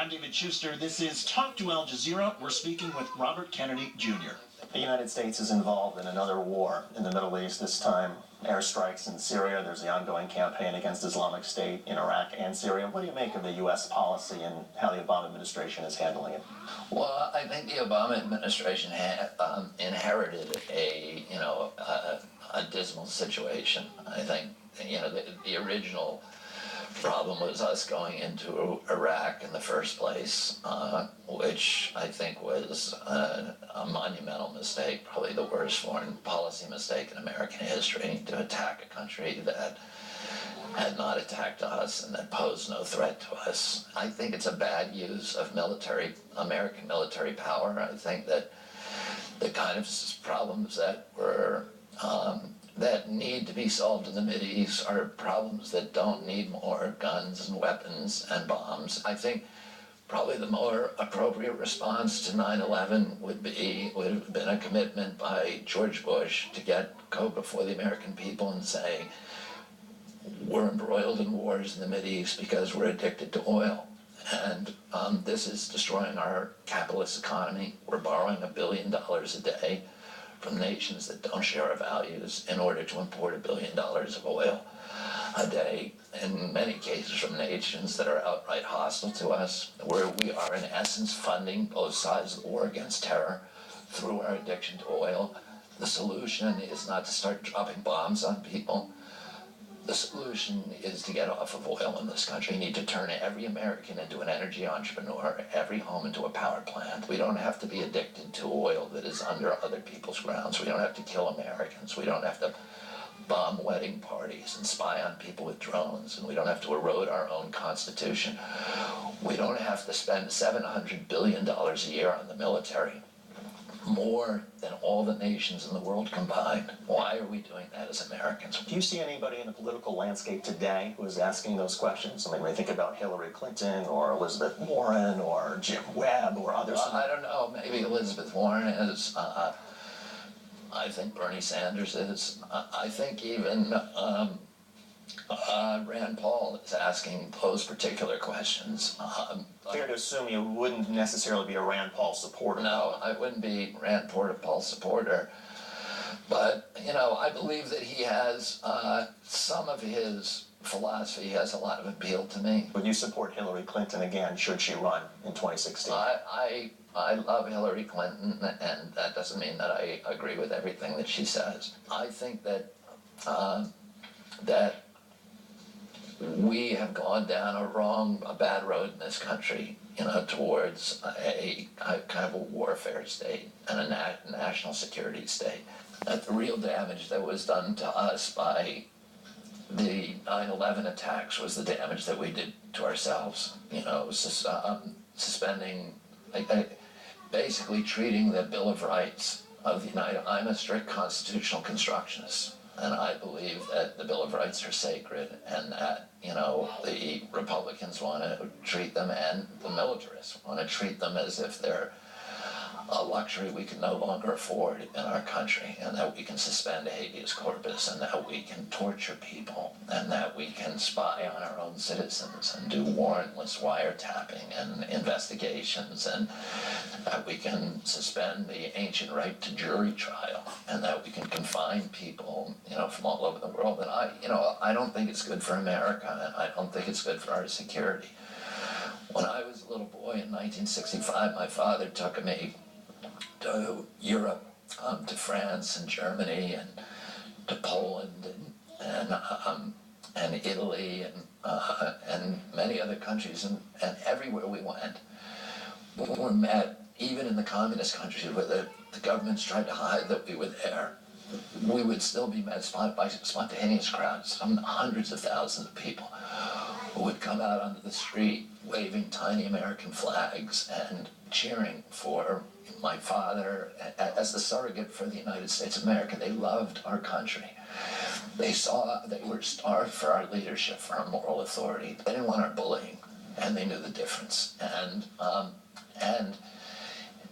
I'm David Schuster. This is Talk to Al Jazeera. We're speaking with Robert Kennedy Jr. The United States is involved in another war in the Middle East, this time airstrikes in Syria. There's the ongoing campaign against Islamic State in Iraq and Syria. What do you make of the U.S. policy and how the Obama administration is handling it? Well, I think the Obama administration inherited a dismal situation. I think the original problem was us going into Iraq in the first place, which I think was a monumental mistake, probably the worst foreign policy mistake in American history, to attack a country that had not attacked us and that posed no threat to us. I think it's a bad use of American military power. I think that the kind of problems that that need to be solved in the Mideast are problems that don't need more guns and weapons and bombs. I think probably the more appropriate response to 9/11 would have been a commitment by George Bush to go before the American people and say, we're embroiled in wars in the Mideast because we're addicted to oil. And this is destroying our capitalist economy. We're borrowing $1 billion a day from nations that don't share our values in order to import $1 billion of oil a day, in many cases from nations that are outright hostile to us, where we are in essence funding both sides of the war against terror through our addiction to oil. The solution is not to start dropping bombs on people. The solution is to get off of oil in this country. You need to turn every American into an energy entrepreneur, every home into a power plant. We don't have to be addicted to oil that is under other people's grounds. We don't have to kill Americans. We don't have to bomb wedding parties and spy on people with drones. And we don't have to erode our own constitution. We don't have to spend $700 billion a year on the military, more than all the nations in the world combined. Why are we doing that as Americans? Do you see anybody in the political landscape today who is asking those questions? I mean, when you think about Hillary Clinton or Elizabeth Warren or Jim Webb or others. I don't know. Maybe Elizabeth Warren is. I think Bernie Sanders is. I think even Rand Paul is asking those particular questions. Fair to assume you wouldn't necessarily be a Rand Paul supporter. No, I wouldn't be Rand Paul supporter. But, I believe that he has some of his philosophy has a lot of appeal to me. Would you support Hillary Clinton again, should she run in 2016? I love Hillary Clinton, and that doesn't mean that I agree with everything that she says. I think that that we have gone down a bad road in this country, towards a kind of a warfare state and a national security state. That the real damage that was done to us by the 9/11 attacks was the damage that we did to ourselves. Suspending, basically treating the Bill of Rights of the United. I'm a strict constitutional constructionist, and I believe that the Bill of Rights are sacred, and that the Republicans want to treat them, and the militarists want to treat them as if they're a luxury we can no longer afford in our country, and that we can suspend habeas corpus, and that we can torture people, and that we can spy on our own citizens and do warrantless wiretapping and investigations, and that we can suspend the ancient right to jury trial, and that we can confine people, from all over the world. And I don't think it's good for America, and I don't think it's good for our security. When I was a little boy in 1965, my father took me to Europe, to France and Germany and to Poland and Italy and many other countries, and everywhere we went, we were met, even in the communist countries where the governments tried to hide that we were there. We would still be met by spontaneous crowds, hundreds of thousands of people who would come out onto the street waving tiny American flags and cheering for my father as the surrogate for the United States of America. They loved our country. They were starved for our leadership, for our moral authority. They didn't want our bullying, and they knew the difference. And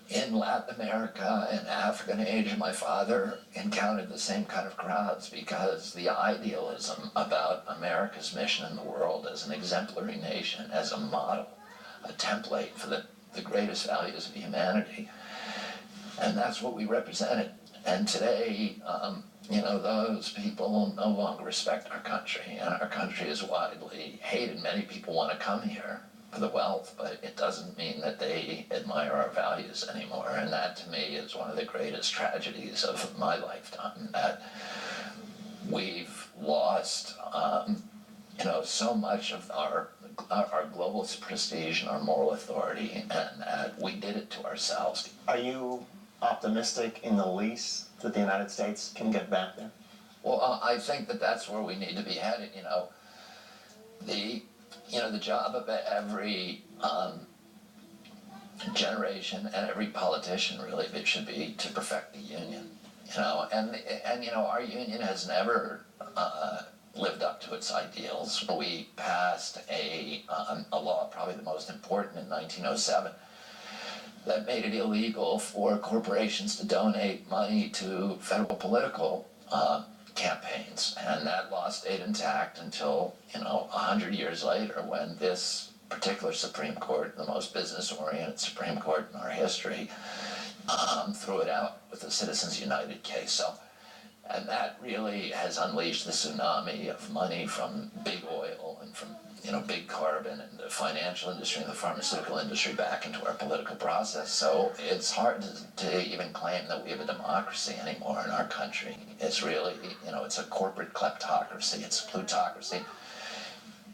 in Latin America and Africa and Asia, my father encountered the same kind of crowds, because the idealism about America's mission in the world as an exemplary nation, as a model a template for the greatest values of humanity. And that's what we represented. And today, those people no longer respect our country, and our country is widely hated. Many people want to come here for the wealth, but it doesn't mean that they admire our values anymore. And that, to me, is one of the greatest tragedies of my lifetime, that we've lost, so much of our global prestige and our moral authority, and that we did it to ourselves. Are you optimistic in the least that the United States can get back there? Well, I think that that's where we need to be headed. The job of every generation and every politician, really, it should be to perfect the union. Our union has never lived up to its ideals. We passed a law, probably the most important, in 1907, that made it illegal for corporations to donate money to federal political campaigns. And that law stayed intact until, 100 years later, when this particular Supreme Court, the most business-oriented Supreme Court in our history, threw it out with the Citizens United case. And that really has unleashed the tsunami of money from big oil and from big carbon and the financial industry and the pharmaceutical industry back into our political process. So it's hard to even claim that we have a democracy anymore in our country. It's really, it's a corporate kleptocracy. It's a plutocracy.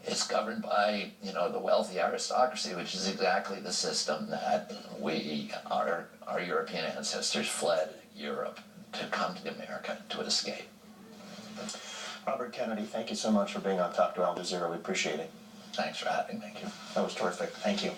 It's governed by, the wealthy aristocracy, which is exactly the system that our European ancestors fled Europe to come to America to escape. Robert Kennedy, thank you so much for being on Talk to Al Jazeera. We appreciate it. Thanks for having me. Thank you. That was terrific. Thank you.